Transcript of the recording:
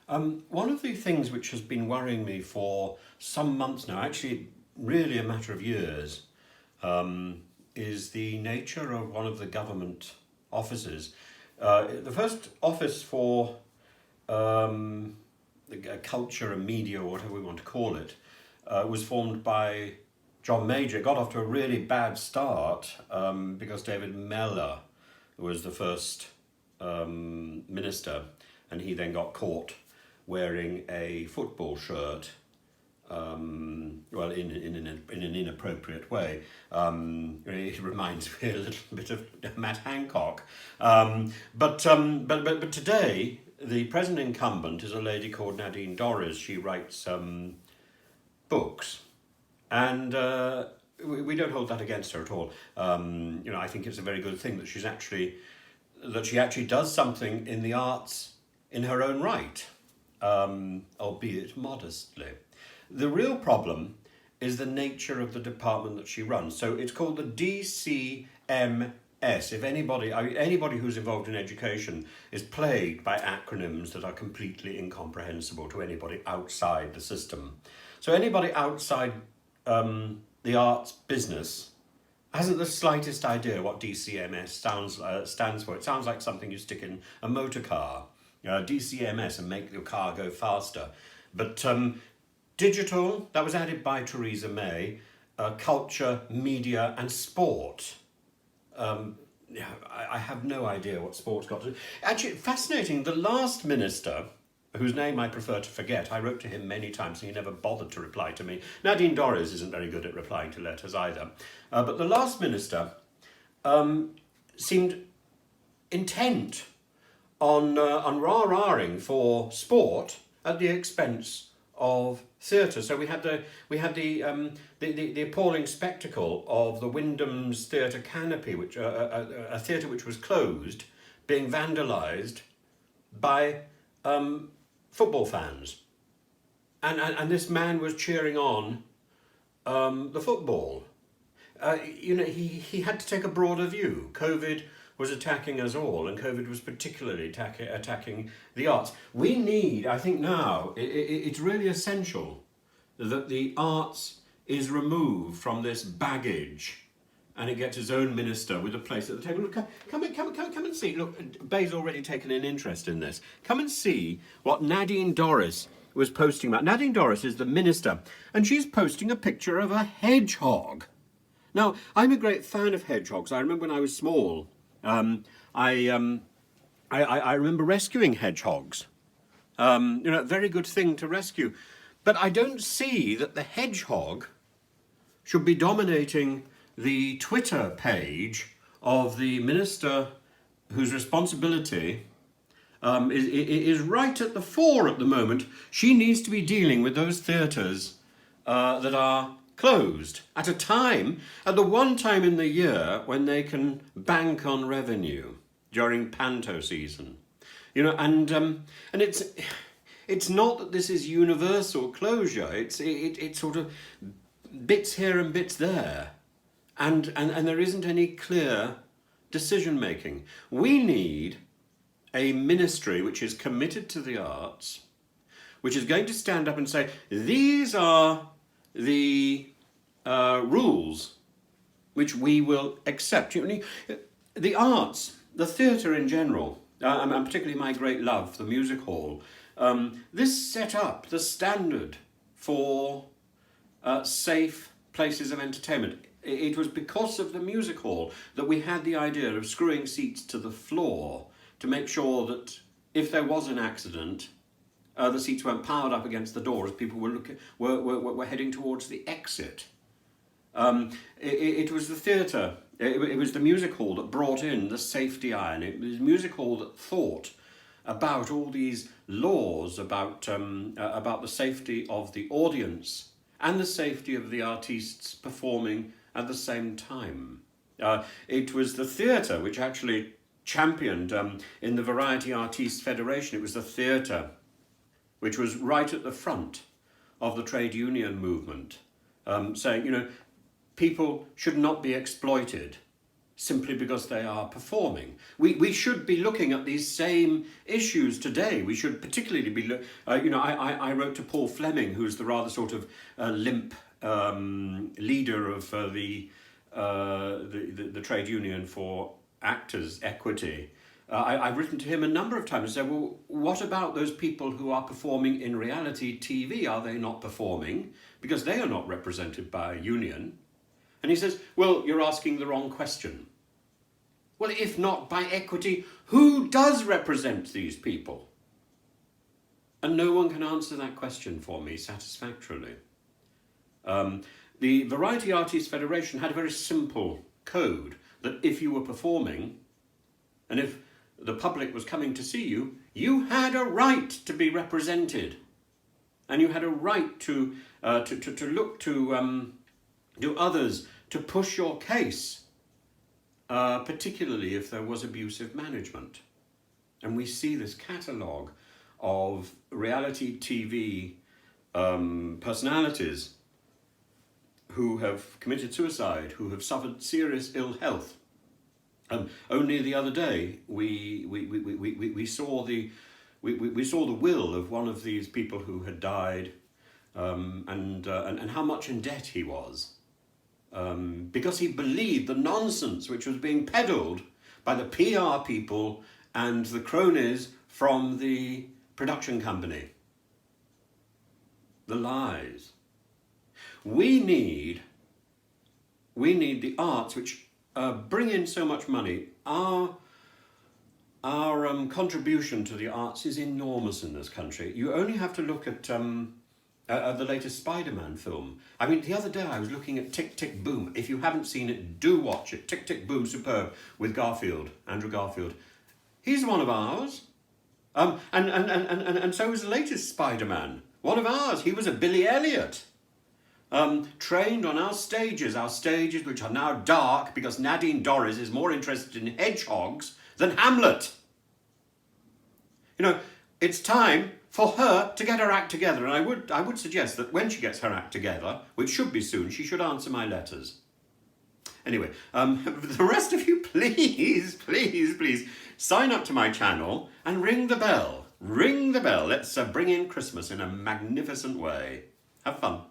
One of the things which has been worrying me for some months now, actually really a matter of years, is the nature of one of the government offices. The first office for culture and media, or whatever we want to call it, was formed by John Major. It got off to a really bad start because David Mellor was the first minister, and he then got caught wearing a football shirt, well, in an inappropriate way. It reminds me a little bit of Matt Hancock. But today, the present incumbent is a lady called Nadine Dorries. She writes books, and we don't hold that against her at all. I think it's a very good thing that she actually does something in the arts in her own right, albeit modestly. The real problem is the nature of the department that she runs. So it's called the DCMS. If anybody who's involved in education is plagued by acronyms that are completely incomprehensible to anybody outside the system. So anybody outside the arts business hasn't the slightest idea what DCMS stands for. It sounds like something you stick in a motor car. DCMS, and make your car go faster. But digital, that was added by Theresa May, culture, media and sport. I have no idea what sport's got to do. Actually, fascinating, the last minister, whose name I prefer to forget, I wrote to him many times and he never bothered to reply to me. Nadine Dorries isn't very good at replying to letters either. But the last minister seemed intent on rah-rahing for sport at the expense of theatre. So we had the appalling spectacle of the Wyndham's Theatre Canopy, which a theatre which was closed, being vandalised by football fans, and this man was cheering on the football. He had to take a broader view. COVID was attacking us all, and COVID was particularly attacking the arts. We need, I think now, it's really essential that the arts is removed from this baggage and it gets its own minister with a place at the table. Look, come and see. Look, Bay's already taken an interest in this. Come and see what Nadine Dorries was posting about. Nadine Dorries is the minister, and she's posting a picture of a hedgehog. Now, I'm a great fan of hedgehogs. I remember when I was small, I remember rescuing hedgehogs. A very good thing to rescue. But I don't see that the hedgehog should be dominating the Twitter page of the minister whose responsibility is right at the fore at the moment. She needs to be dealing with those theatres that are closed at the one time in the year when they can bank on revenue during panto season. And it's not that this is universal closure. It's sort of bits here and bits there, and there isn't any clear decision making. We need a ministry which is committed to the arts, which is going to stand up and say, these are the rules which we will accept. The arts, the theatre in general, and particularly my great love, the music hall, this set up the standard for safe places of entertainment. It was because of the music hall that we had the idea of screwing seats to the floor to make sure that if there was an accident, the seats weren't piled up against the door as people were heading towards the exit. It was the theatre, it was the music hall that brought in the safety iron. It was the music hall that thought about all these laws about the safety of the audience and the safety of the artists performing at the same time. It was the theatre which actually championed in the Variety Artists Federation. It was the theatre which was right at the front of the trade union movement, saying, people should not be exploited simply because they are performing. We should be looking at these same issues today. We should particularly be, I wrote to Paul Fleming, who's the rather sort of limp leader of the trade union for actors' equity. I've written to him a number of times and said, well, what about those people who are performing in reality TV? Are they not performing? Because they are not represented by a union. And he says, well, you're asking the wrong question. Well, if not by equity, who does represent these people? And no one can answer that question for me satisfactorily. The Variety Artists Federation had a very simple code that if you were performing, and if the public was coming to see you, you had a right to be represented. And you had a right to look to others to push your case, particularly if there was abusive management. And we see this catalogue of reality TV personalities who have committed suicide, who have suffered serious ill health. Only the other day we saw the will of one of these people who had died, and how much in debt he was, because he believed the nonsense which was being peddled by the PR people and the cronies from the production company. The lies. We need the arts which bring in so much money. Our contribution to the arts is enormous in this country. You only have to look at the latest Spider-Man film. I mean, the other day I was looking at Tick, Tick, Boom. If you haven't seen it, do watch it. Tick, Tick, Boom, superb, with Andrew Garfield. He's one of ours. And so was the latest Spider-Man. One of ours. He was a Billy Elliot. Trained on our stages which are now dark because Nadine Dorries is more interested in hedgehogs than Hamlet. It's time for her to get her act together, and I would suggest that when she gets her act together, which should be soon, she should answer my letters. Anyway, the rest of you, please sign up to my channel and ring the bell. Ring the bell. Let's bring in Christmas in a magnificent way. Have fun.